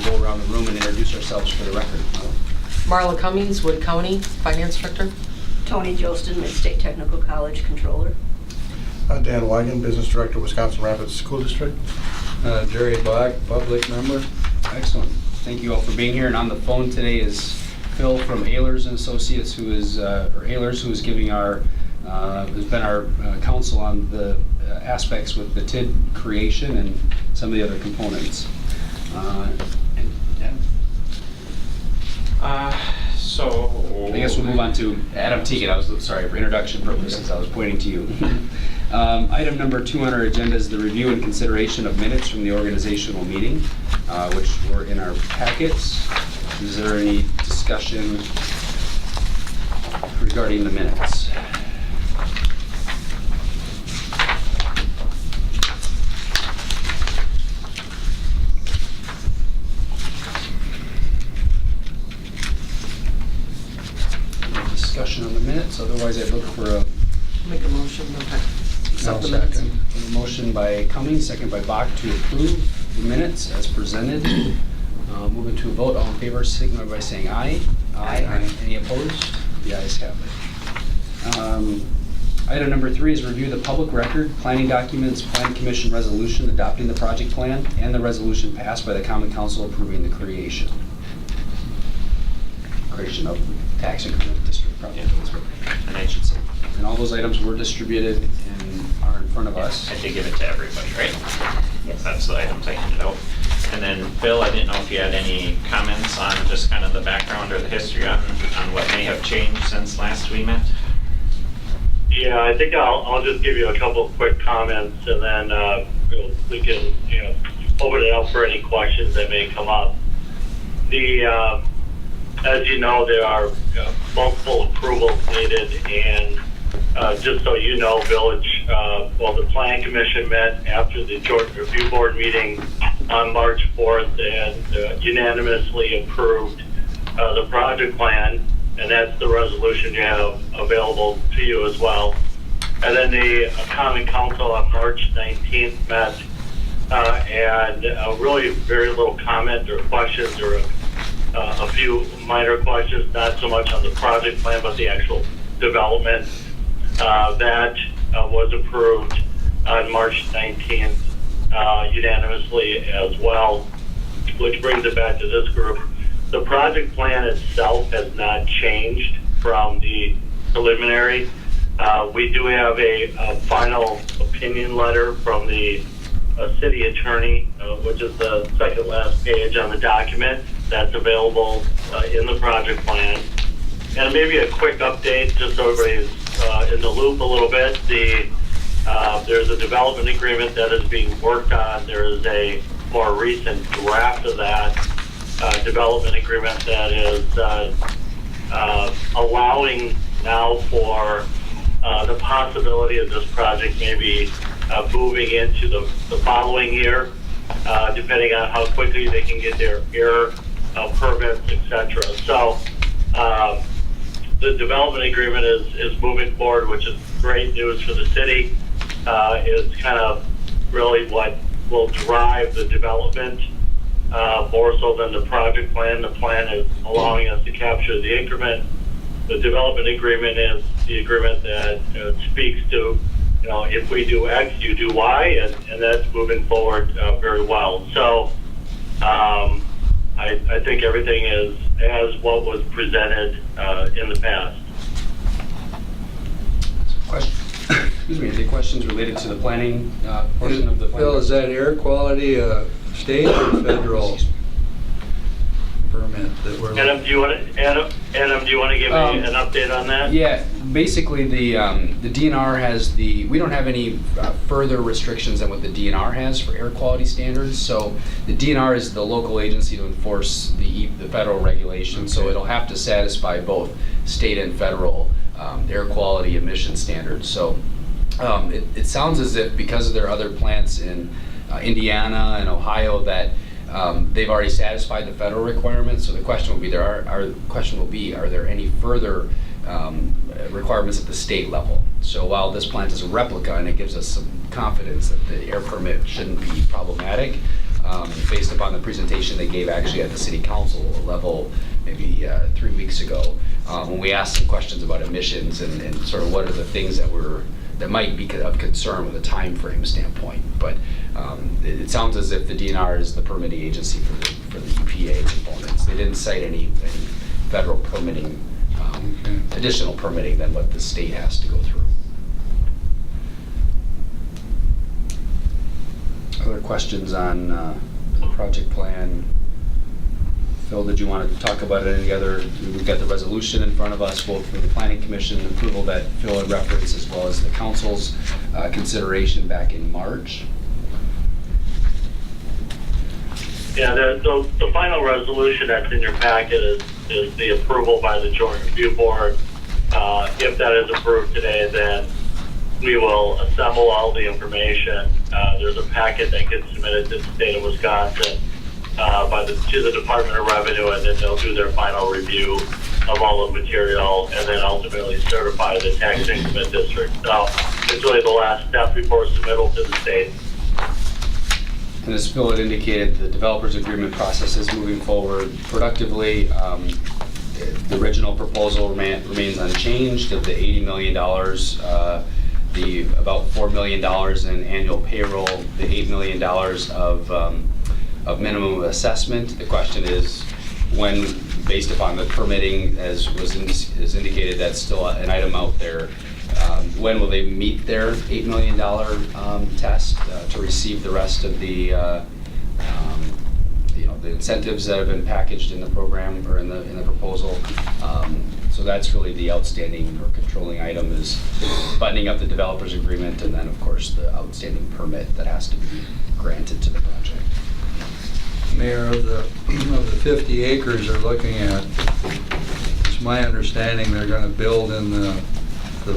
we'll go around the room and introduce ourselves for the record. Marla Cummings, Wood County Finance Director. Tony Jostin, Mid-State Technical College Controller. Dan Wagon, Business Director, Wisconsin Rapids School District. Jerry Black, Public Member. Excellent. Thank you all for being here. And on the phone today is Phil from Ehlers and Associates, who is giving our has been our counsel on the aspects with the TID creation and some of the other components. So I guess we'll move on to Adam Teagan. Sorry, for introduction purposes, I was pointing to you. Item number 2 on our agenda is the review and consideration of minutes from the organizational meeting, which were in our packets. Is there any discussion regarding the minutes? Discussion on the minutes, otherwise I'd look for a Make a motion to accept the minutes. second. A motion by Cummings, second by Bach to approve the minutes as presented. Moving to a vote, all in favor signify by saying aye. Aye. Any opposed? The ayes have it. Item number 3 is review the public record, planning documents, plan commission resolution adopting the project plan, and the resolution passed by the common council approving the creation of tax increment district project, and I should say. And all those items were distributed and are in front of us. I did give it to everybody, right? Yes. That's the items I handed out. And then Phil, I didn't know if you had any comments on just kind of the background or the history on what may have changed since last we met. Yeah, I think I'll just give you a couple of quick comments, and then we can open it up for any questions that may come up. As you know, there are multiple approvals needed, and just so you know, the Plan Commission met after the Joint Review Board meeting on March 4th and unanimously approved the project plan, and that's the resolution you have available to you as well. And then the Common Council on March 19th met, and really very little comment or questions, or a few minor questions, not so much on the project plan, but the actual development. That was approved on March 19th unanimously as well, which brings it back to this group. The project plan itself has not changed from the preliminary. We do have a final opinion letter from the city attorney, which is the second last page on the document that's available in the project plan. And maybe a quick update, just so everybody's in the loop a little bit. There's a development agreement that is being worked on. There is a more recent draft of that development agreement that is allowing now for the possibility of this project maybe moving into the following year, depending on how quickly they can get their air permits, etc. So the development agreement is moving forward, which is great news for the city. It's kind of really what will drive the development more so than the project plan. The plan is allowing us to capture the increment. The development agreement is the agreement that speaks to, if we do X, you do Y, and that's moving forward very well. So I think everything is as what was presented in the past. Excuse me, any questions related to the planning portion of the plan? Phil, is that air quality state or federal permit that we're Adam, do you want to give me an update on that? Yeah, basically the DNR has we don't have any further restrictions than what the DNR has for air quality standards. So the DNR is the local agency to enforce the federal regulations. So it'll have to satisfy both state and federal air quality emission standards. So it sounds as if because of their other plants in Indiana and Ohio that they've already satisfied the federal requirements. So the question will be are there any further requirements at the state level? So while this plant is a replica and it gives us some confidence that the air permit shouldn't be problematic, based upon the presentation they gave actually at the city council level maybe 3 weeks ago, when we asked some questions about emissions and sort of what are the things that might be of concern with a time frame standpoint. But it sounds as if the DNR is the permitting agency for the EPA components. They didn't cite any federal permitting, additional permitting than what the state has to go through. Other questions on the project plan? Phil, did you want to talk about it any other? We've got the resolution in front of us, both for the planning commission approval that Phil had referenced, as well as the council's consideration back in March. Yeah, the final resolution that's in your packet is the approval by the Joint Review Board. If that is approved today, then we will assemble all the information. There's a packet that gets submitted to the state of Wisconsin to the Department of Revenue, and then they'll do their final review of all the material, and then ultimately certify the tax increment district. So it's really the last step before submittal to the state. And as Phil had indicated, the developers agreement process is moving forward productively. The original proposal remains unchanged of the $80 million, the about $4 million in annual payroll, the $8 million of minimum assessment. The question is when, based upon the permitting, as is indicated, that's still an item out there. When will they meet their $8 million test to receive the rest of the the incentives that have been packaged in the program or in the proposal? So that's really the outstanding or controlling item, is buttoning up the developers agreement, and then of course the outstanding permit that has to be granted to the project. Mayor, of the 50 acres they're looking at, it's my understanding they're going to build in the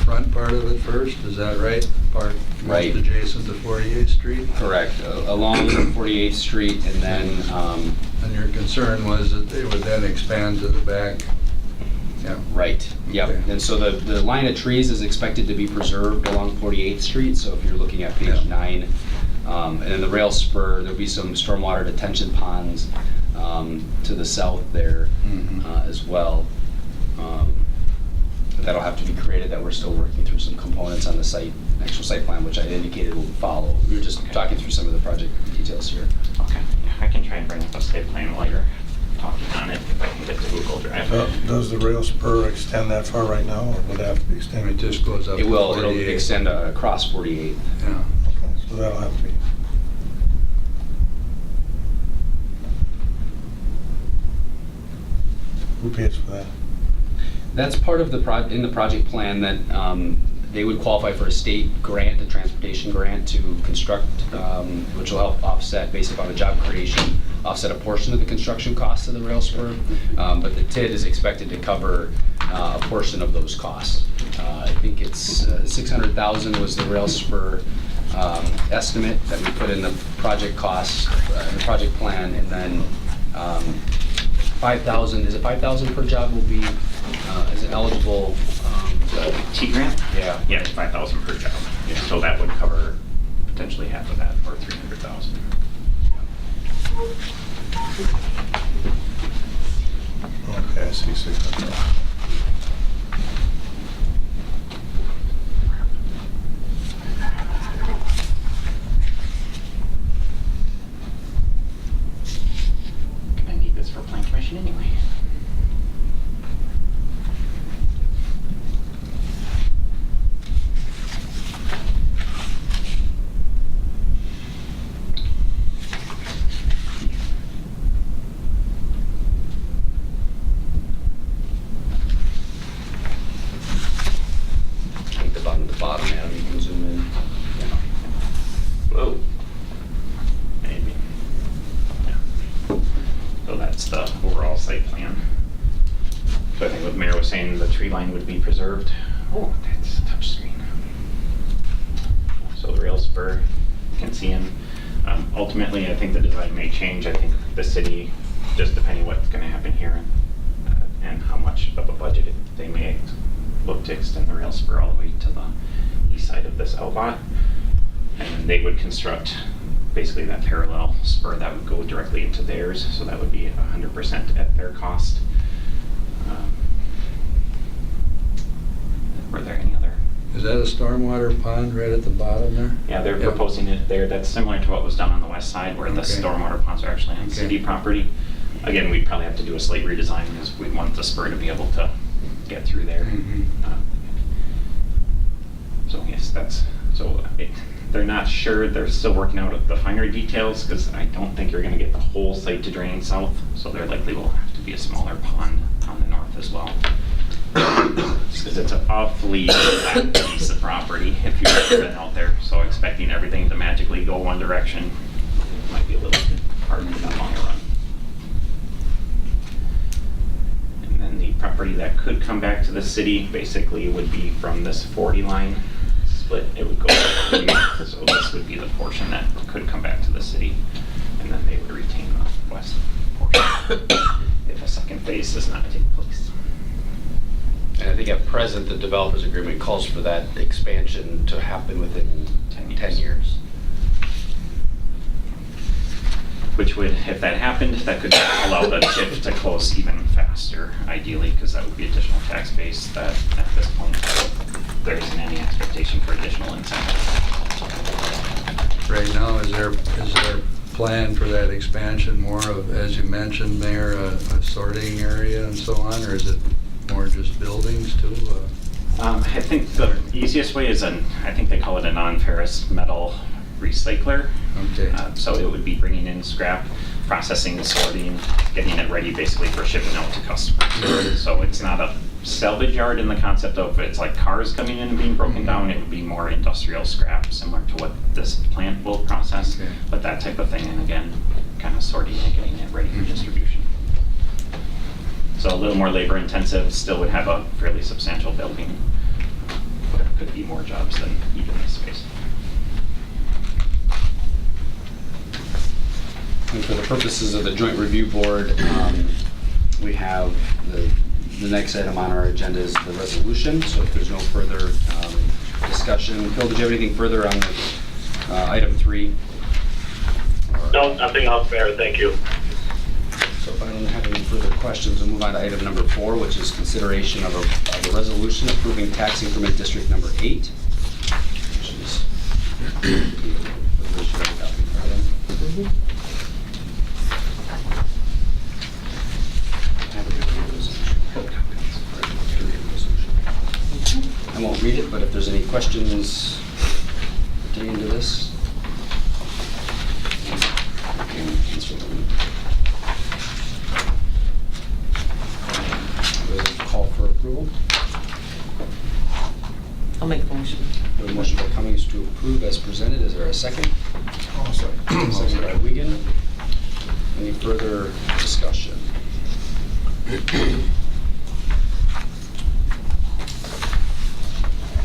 front part of it first, is that right? Part Right. most adjacent to 48th Street? Correct, along 48th Street, and then And your concern was that they would then expand to the back? Yeah. right, yep. Okay. And so the line of trees is expected to be preserved along 48th Street, so if you're looking at page Yeah. 9, and then the rail spur, there'll be some stormwater detention ponds to the south there as well. That'll have to be created, that we're still working through some components on the site, actual site plan, which I indicated will follow. We were just talking through some of the project details here. Okay, yeah, I can try and bring up a state plan while you're talking on it, if I can get to Google Drive. Does the rail spur extend that far right now, or would it have to be It extended? just goes up to It'll 48. extend across 48. Yeah. Okay, so that'll have to be. Who pays for that? That's part of the in the project plan that they would qualify for a state grant, a transportation grant to construct, which will help offset, based upon the job creation, offset a portion of the construction costs of the rail spur. But the TID is expected to cover a portion of those costs. I think it's $600,000 was the rail spur estimate that we put in the project costs, the project plan, and then 5,000, is it 5,000 per job will be, is it eligible? T grant? Yeah. Yeah, it's 5,000 per job. So that would cover potentially half of that, or 300,000. Okay, I see 600. I need this for plan commission anyway. I think the bottom, Adam, you can zoom in. Yeah. Whoa. Maybe. Yeah. So that's the overall site plan. So I think what the mayor was saying, the tree line would be preserved. Oh, that's a touch screen. So the rail spur, you can see them. Ultimately, I think the design may change. I think the city, just depending what's going to happen here and how much of a budget they may look to extend the rail spur all the way to the east side of this LBOT. And they would construct basically that parallel spur that would go directly into theirs, so that would be 100% at their cost. Were there any other? Is that a stormwater pond right at the bottom there? Yeah, they're Yeah. proposing it there. That's similar to what was done on the west side, where the Okay. stormwater ponds are actually on Okay. city property. Again, we'd probably have to do a slight redesign because we want the spur to be able to get through there. Mhm. So yes, they're not sure. They're still working out the finer details because I don't think you're going to get the whole site to drain south. So there likely will have to be a smaller pond on the north as well. Because it's an awfully flat piece of property if you've ever been out there. So expecting everything to magically go one direction might be a little bit hard in the long run. And then the property that could come back to the city basically would be from this 40 line split. It would go so this would be the portion that could come back to the city, and then they would retain the west portion if a second phase does not take place. And I think at present, the developers agreement calls for that expansion to happen within 10 years. Which would, if that happened, that could allow the TIF to close even faster, ideally, because that would be additional tax base that at this point, there isn't any expectation for additional incentive. Right now, is there plan for that expansion more of, as you mentioned, Mayor, a sorting area and so on, or is it more just buildings too? I think the easiest way is I think they call it a non-ferrous metal recycler. Okay. So it would be bringing in scrap, processing, sorting, getting it ready basically for shipping out to customers. So it's not a salvage yard in the concept of it's like cars coming in and being broken down. It would be more industrial scrap, similar to what this plant will process, Okay. but that type of thing. And again, kind of sorting and getting it ready for distribution. So a little more labor intensive, still would have a fairly substantial building, but it could be more jobs than even this space. And for the purposes of the joint review board, we have the next item on our agenda is the resolution. So if there's no further discussion, Phil, did you have anything further on item 3? No, nothing else, Mayor, thank you. So if I don't have any further questions, we'll move on to item number 4, which is consideration of a resolution approving tax increment district number 8. Which is, we should have a copy for them. I won't read it, but if there's any questions pertaining to this, I can answer them. We'll call for approval. I'll make the motion. We have a motion by Cummings to approve as presented. Is there a second? Second by Wiegand. Any further discussion?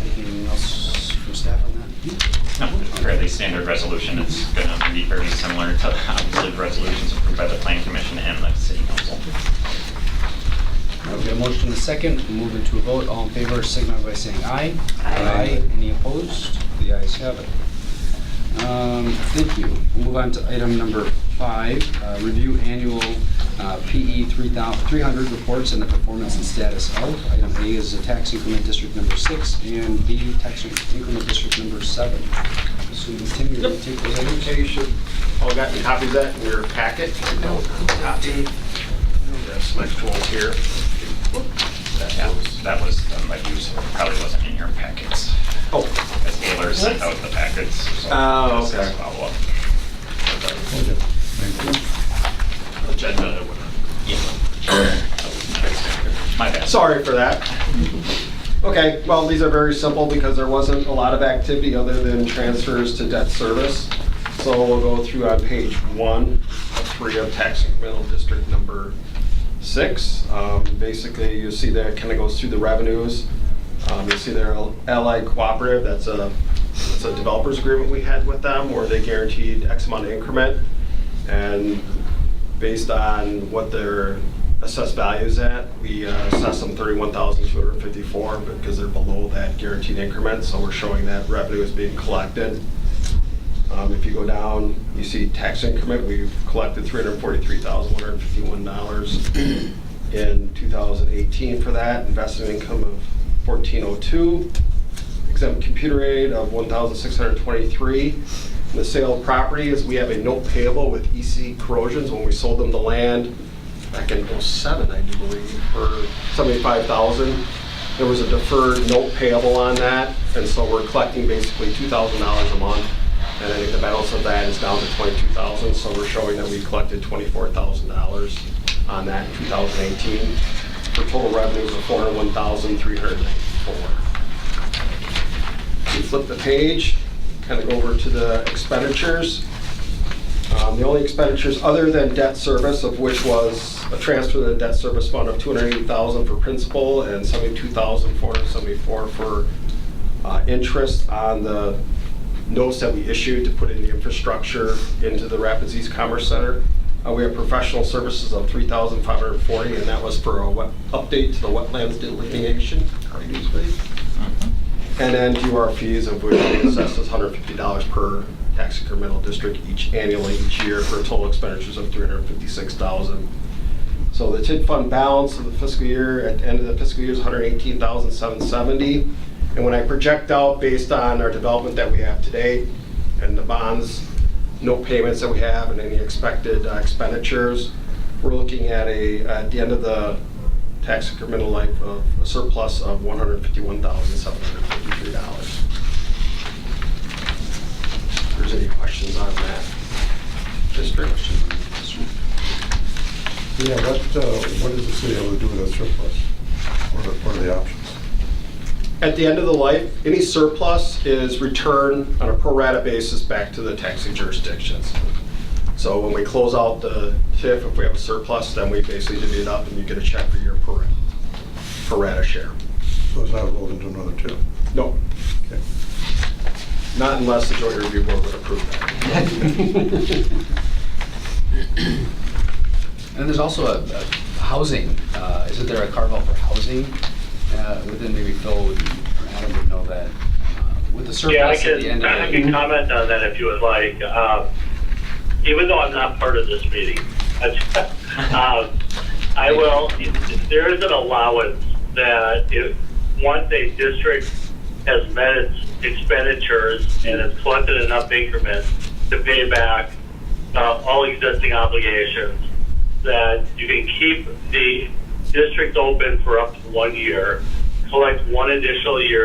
Anything else from staff on that? No, it's a fairly standard resolution. It's going to be very similar to obviously the resolutions approved by the Plan Commission and the City Council. We have a motion and a second. We'll move into a vote. All in favor signify by saying aye. Aye. Any opposed? The ayes have it. Thank you. We'll move on to item number 5, review annual PE 300 reports and the performance and status of. Item A is the tax increment district number 6 and B tax increment district number 7. So Tim, you're going to take those items? Okay, you should all gotten copies of that in your packet. Copy. This next one here. That was done by you, so it probably wasn't in your packets. Oh. As Taylor sent out the packets. So Oh, this is okay. follow-up. Thank you. Agenda. Yeah. My bad. Sorry for that. Okay, well, these are very simple because there wasn't a lot of activity other than transfers to debt service. So we'll go through on page 1 of 3 of tax incremental district number 6. Basically, you see that it kind of goes through the revenues. You see there Allied Cooperative, that's a developers agreement we had with them where they guaranteed X amount of increment. And based on what their assessed value is at, we assess them $31,254 because they're below that guaranteed increment. So we're showing that revenue is being collected. If you go down, you see tax increment, we've collected $343,151 in 2018 for that. Investment income of $1,402. Exempt computer aid of $1,623. And the sale of property is we have a note payable with EC Corrosions when we sold them the land back in '07, I do believe, for $75,000. There was a deferred note payable on that, and so we're collecting basically $2,000 a month. And I think the balance of that is down to $22,000, so we're showing that we collected $24,000 on that in 2018 for total revenues of $401,394. We flip the page, kind of go over to the expenditures. The only expenditures other than debt service, of which was a transfer to the debt service fund of $280,000 for principal and $72,474 for interest on the notes that we issued to put in the infrastructure into the Rapids East Commerce Center. We have professional services of $3,540, and that was for a update to the wetlands delineation. And then DUR fees, of which we assessed as $150 per tax incremental district annually each year, for total expenditures of $356,000. So the TID fund balance of the fiscal year at the end of the fiscal year is $118,770. And when I project out based on our development that we have today and the bonds, note payments that we have, and any expected expenditures, we're looking at at the end of the tax incremental life of a surplus of $151,753. If there's any questions on that district? Yeah, what is the city able to do with that surplus? What are the options? At the end of the life, any surplus is returned on a pro rata basis back to the taxing jurisdictions. So when we close out the TIF, if we have a surplus, then we basically divvy it up and you get a check for your pro rata share. So it's not rolled into another TIF? No. Okay. Not unless the Joint Review Board would approve that. And there's also a housing, isn't there a carve-out for housing within, maybe Phil or Adam would know that, with the Yeah, I surplus at the end of can it? comment on that if you would like. Even though I'm not part of this meeting, I will. There is an allowance that if once a district has met its expenditures and has collected enough increments to pay back all existing obligations, that you can keep the district open for up to 1 year, collect one additional year